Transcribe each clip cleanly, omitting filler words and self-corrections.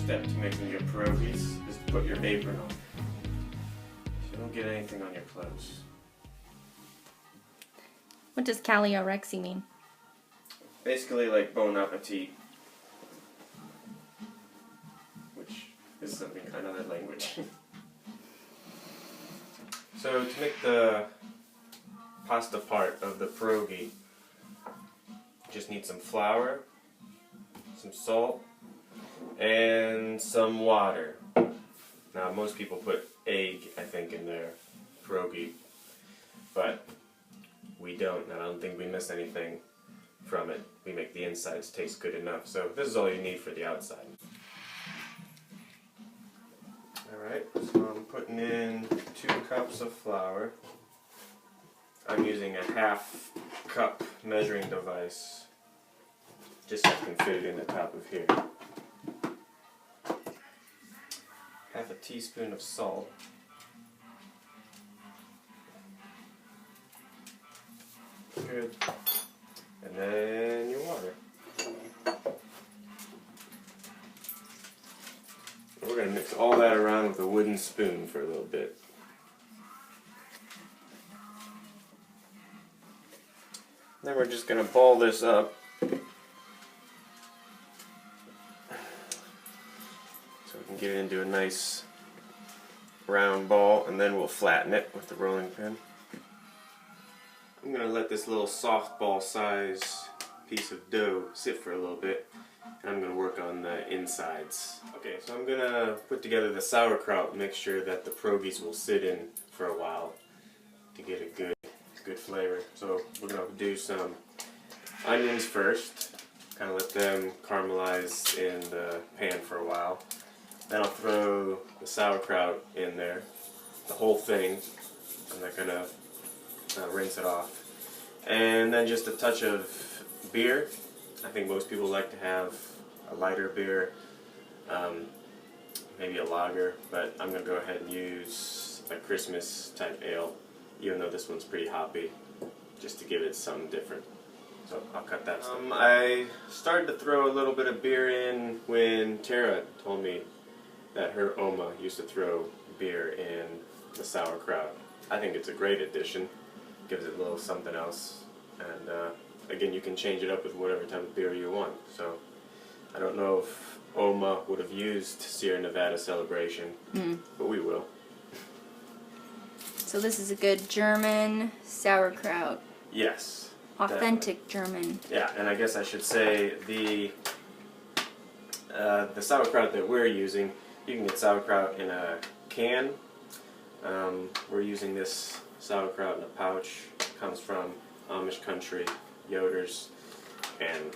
step to making your pierogies is to put your apron on. So you don't get anything on your clothes. What does Caliorexy mean? Basically like bon appetit, which is something kind of that language. So to make the pasta part of the pierogi, just need some flour, some salt, and some water. Now most people put egg, I think, in their pierogi, but we don't, and I don't think we miss anything from it. We make the insides taste good enough, so this is all you need for the outside. Alright, so I'm putting in 2 cups of flour. I'm using a half cup measuring device, just so I can fit it in the top of here. Half a teaspoon of salt. Good. And then your water. We're going to mix all that around with a wooden spoon for a little bit. Then we're just going to ball this up. So we can get it into a nice round ball, and then we'll flatten it with the rolling pin. I'm going to let this little softball size piece of dough sit for a little bit, and I'm going to work on the insides. Okay, so I'm going to put together the sauerkraut mixture that the pierogies will sit in for a while to get a good flavor. So we're going to do some onions first, kind of let them caramelize in the pan for a while. Then I'll throw the sauerkraut in there, the whole thing. I'm not going to rinse it off. And then just a touch of beer. I think most people like to have a lighter beer, maybe a lager, but I'm going to go ahead and use a Christmas type ale, even though this one's pretty hoppy, just to give it something different. So I'll cut that stuff. I started to throw a little bit of beer in when Tara told me that her Oma used to throw beer in the sauerkraut. I think it's a great addition. Gives it a little something else, and again, you can change it up with whatever type of beer you want. So I don't know if Oma would have used Sierra Nevada Celebration, but we will. So this is a good German sauerkraut. Yes. Authentic definitely. German. Yeah, and I guess I should say the sauerkraut that we're using, you can get sauerkraut in a can. We're using this sauerkraut in a pouch. It comes from Amish country, Yoder's, and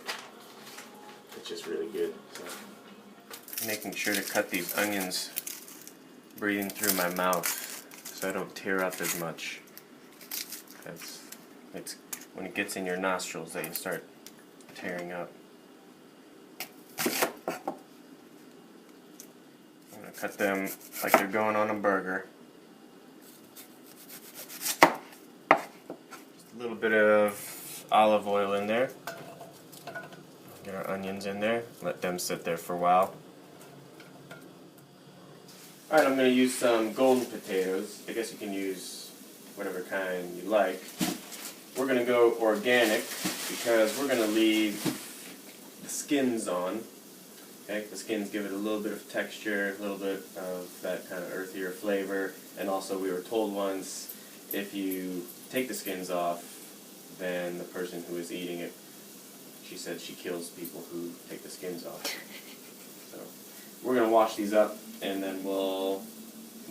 it's just really good. So, making sure to cut these onions breathing through my mouth so I don't tear up as much. It's when it gets in your nostrils that you start tearing up. I'm going to cut them like they're going on a burger. A little bit of olive oil in there. Get our onions in there. Let them sit there for a while. Alright, I'm going to use some golden potatoes. I guess you can use whatever kind you like. We're going to go organic because we're going to leave the skins on. Okay? The skins give it a little bit of texture, a little bit of that kind of earthier flavor, and also we were told once if you take the skins off, then the person who is eating it, she said she kills people who take the skins off. So we're going to wash these up and then we'll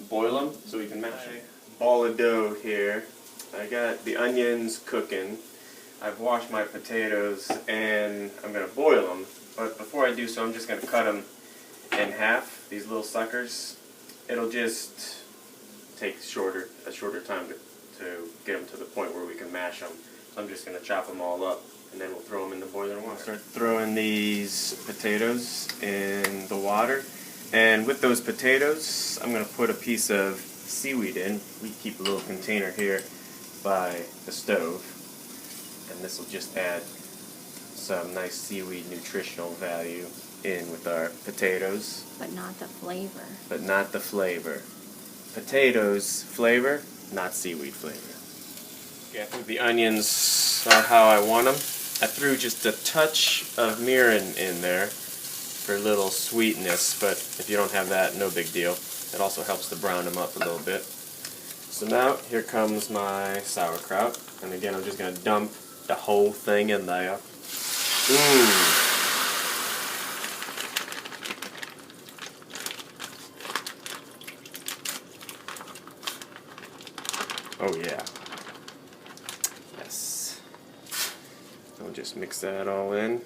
boil them so we can mash it. Ball of dough here. I got the onions cooking. I've washed my potatoes and I'm going to boil them. But before I do so, I'm just going to cut them in half, these little suckers. It'll just take a shorter time to get them to the point where we can mash them. So I'm just going to chop them all up and then we'll throw them in the boiling water. Start throwing these potatoes in the water. And with those potatoes, I'm going to put a piece of seaweed in. We keep a little container here by the stove. And this will just add some nice seaweed nutritional value in with our potatoes. But not the flavor. But not the flavor. Potatoes flavor, not seaweed flavor. Okay, I think the onions are how I want them. I threw just a touch of mirin in there for a little sweetness, but if you don't have that, no big deal. It also helps to brown them up a little bit. So now, here comes my sauerkraut. And again, I'm just going to dump the whole thing in there. Oh yeah. Yes. I'll just mix that all in.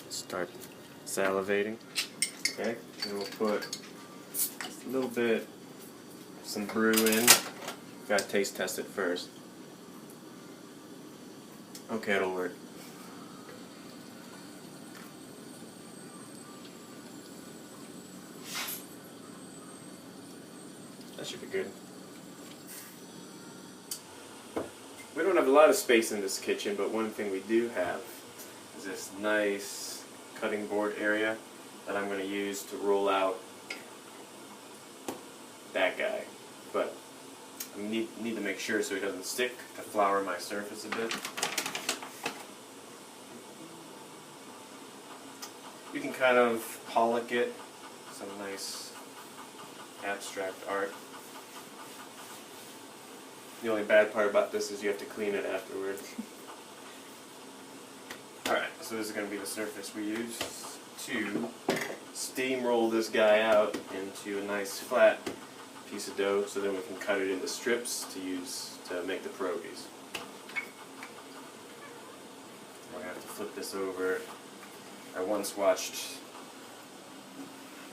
Start salivating. Okay, and we'll put just a little bit, some brew in. Gotta taste test it first. Okay, it'll work. That should be good. We don't have a lot of space in this kitchen, but one thing we do have is this nice cutting board area that I'm going to use to roll out that guy. But I need to make sure so he doesn't stick, to flour my surface a bit. You can kind of pollock it, some nice abstract art. The only bad part about this is you have to clean it afterwards. Alright, so this is going to be the surface we use to steamroll this guy out into a nice flat piece of dough, so then we can cut it into strips to use to make the pierogies. I have to flip this over. I once watched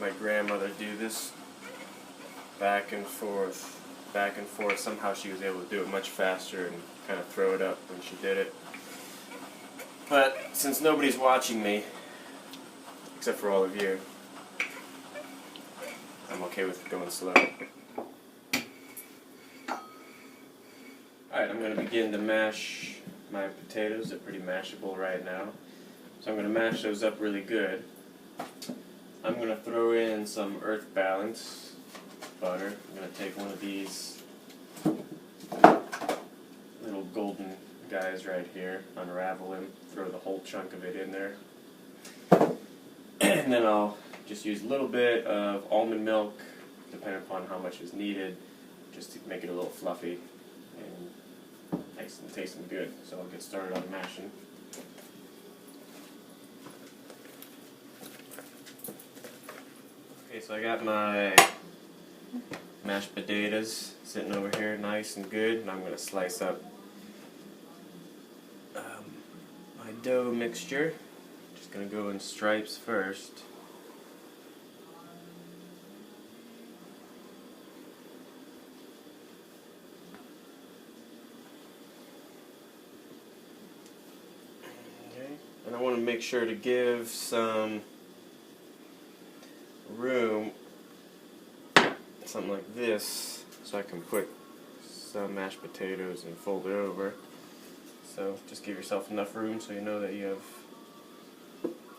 my grandmother do this back and forth. Somehow she was able to do it much faster and kind of throw it up when she did it. But since nobody's watching me, except for all of you, I'm okay with going slow. Alright, I'm going to begin to mash my potatoes. They're pretty mashable right now. So I'm going to mash those up really good. I'm going to throw in some Earth Balance butter. I'm going to take one of these little golden guys right here, unravel him, throw the whole chunk of it in there. And then I'll just use a little bit of almond milk, depending upon how much is needed, just to make it a little fluffy and nice and tasting good. So I'll get started on mashing. Okay, so I got my mashed potatoes sitting over here nice and good, and I'm going to slice up my dough mixture. Just going to go in stripes first. Okay, and I want to make sure to give some room, something like this, so I can put some mashed potatoes and fold it over. So just give yourself enough room so you know that you have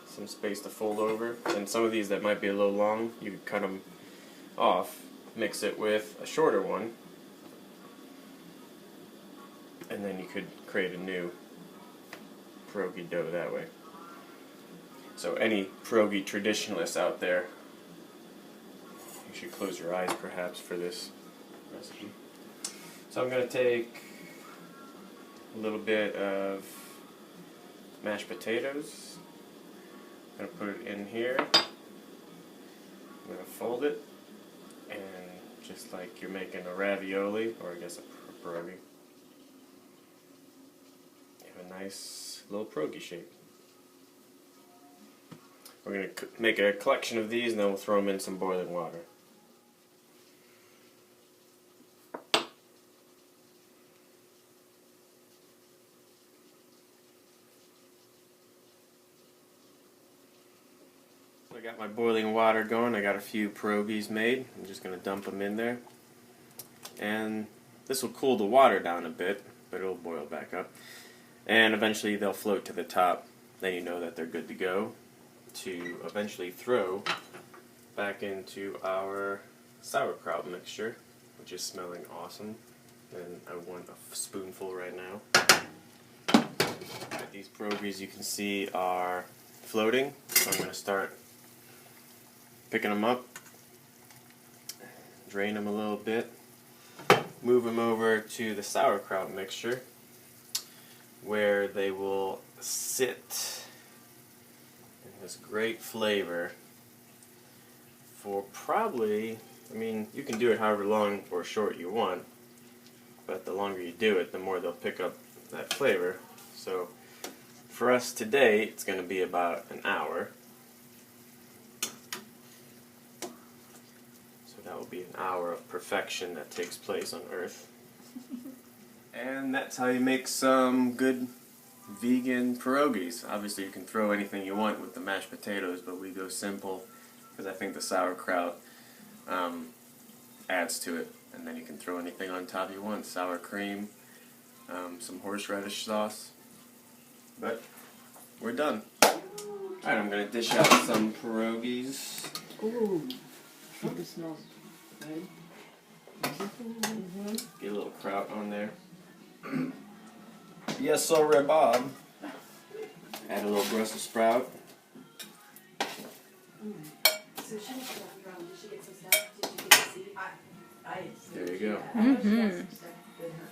some space to fold over. And some of these that might be a little long, you could cut them off, mix it with a shorter one, and then you could create a new pierogi dough that way. So any pierogi traditionalists out there, you should close your eyes perhaps for this recipe. So I'm going to take a little bit of mashed potatoes. I'm going to put it in here. I'm going to fold it, and just like you're making a ravioli, or I guess a pierogi, you have a nice little pierogi shape. We're going to make a collection of these, and then we'll throw them in some boiling water. I got my boiling water going. I got a few pierogies made. I'm just going to dump them in there. And this will cool the water down a bit, but it'll boil back up. And eventually they'll float to the top then you know that they're good to go to eventually throw back into our sauerkraut mixture, which is smelling awesome. And I want a spoonful right now. These pierogies, you can see, are floating, so I'm going to start picking them up, drain them a little bit, move them over to the sauerkraut mixture, where they will sit in this great flavor for probably, I mean, you can do it however long or short you want, but the longer you do it, the more they'll pick up that flavor. So for us today, it's going to be about an hour. So that will be an hour of perfection that takes place on Earth. And that's how you make some good vegan pierogies. Obviously you can throw anything you want with the mashed potatoes, but we go simple because I think the sauerkraut adds to it. And then you can throw anything on top you want. Sour cream, some horseradish sauce. But we're done. Alright, I'm going to dish out some pierogies. Ooh, it smells good. Get a little kraut on there. Yes, sorry, Bob. Add a little Brussels sprout. So she was from, did she get some stuff? Did you get to see? There you go. I know she got some stuff with her